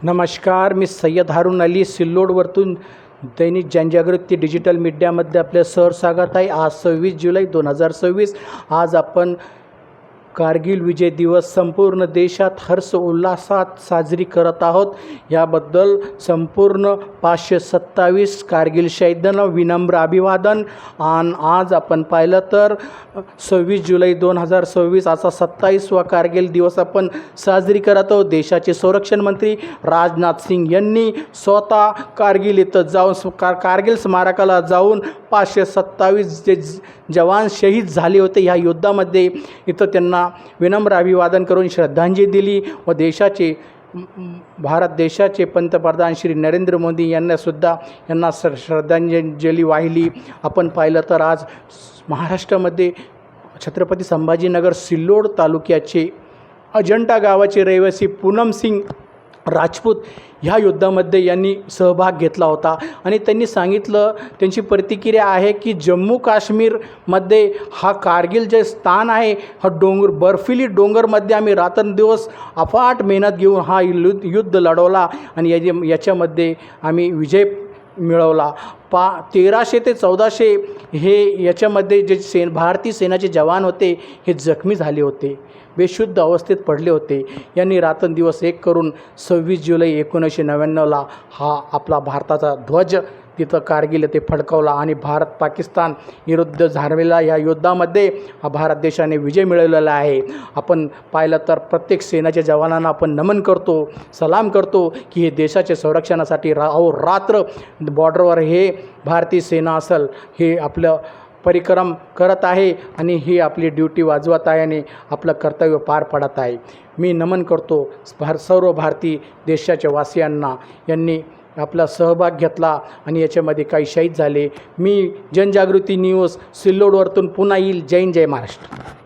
नमस्कार, मी सय्यद हारून अली सिल्लोडवरतून दैनिक जनजागृती डिजिटल मीडियामध्ये आपले स्वागत आहे। आज 26 जुलै 2026। आज आपण कारगिल विजय दिवस संपूर्ण देशात हर्ष उल्हासात साजरी करत आहोत। याबद्दल संपूर्ण 527 कारगिल शहीदांना विनम्र अभिवादन। आणि आज आपण पाहिलं तर 26 जुलै 2026 असा 27वा कारगिल दिवस आपण साजरी करत आहोत। देशाचे संरक्षण मंत्री राजनाथ सिंग यांनी स्वतः कारगिल इथं जाऊन कारगिल स्मारकाला जाऊन 527 जे जवान शहीद झाले होते ह्या युद्धामध्ये इथं त्यांना विनम्र अभिवादन करून श्रद्धांजली दिली व भारत देशाचे पंतप्रधान श्री नरेंद्र मोदी यांना श्रद्धांजली वाहिली। आपण पाहिलं तर आज महाराष्ट्रामध्ये छत्रपती संभाजीनगर सिल्लोड तालुक्याचे अजंठा गावाचे रहिवासी पूनम सिंग राजपूत ह्या युद्धामध्ये यांनी सहभाग घेतला होता आणि त्यांनी सांगितलं, त्यांची प्रतिक्रिया आहे की जम्मू काश्मीरमध्ये हा कारगिल जे स्थान आहे हा बर्फिली डोंगरमध्ये आम्ही रात्रंदिवस अफाट मेहनत घेऊन हा युद्ध लढवला आणि याच्यामध्ये आम्ही विजय मिळवला। 1300 ते 1400 हे याच्यामध्ये जे भारतीय सेनाचे जवान होते हे जखमी झाले होते, बेशुद्ध अवस्थेत पडले होते। यांनी रात्रंदिवस एक करून 26 जुलै 1999ला हा आपला भारताचा ध्वज तिथं कारगिल येथे फडकवला आणि भारत पाकिस्तान विरुद्ध झालेल्या या युद्धामध्ये हा भारत देशाने विजय मिळवलेला आहे। आपण पाहिलं तर प्रत्येक सेनाच्या जवानांना आपण नमन करतो, सलाम करतो की हे देशाच्या संरक्षणासाठी रात्र बॉर्डरवर हे भारतीय सेना असेल हे आपलं परिक्रम करत आहे आणि ही आपली ड्यूटी वाजवत आहे आणि आपलं कर्तव्य पार पाडत आहे। मी नमन करतो सर्व भारतीय देशाच्या वासियांना, यांनी आपला सहभाग घेतला आणि याच्यामध्ये काही शहीद झाले। मी जनजागृती न्यूज सिल्लोडवरतून पुन्हा येईल। जय हिंद, जय महाराष्ट्र।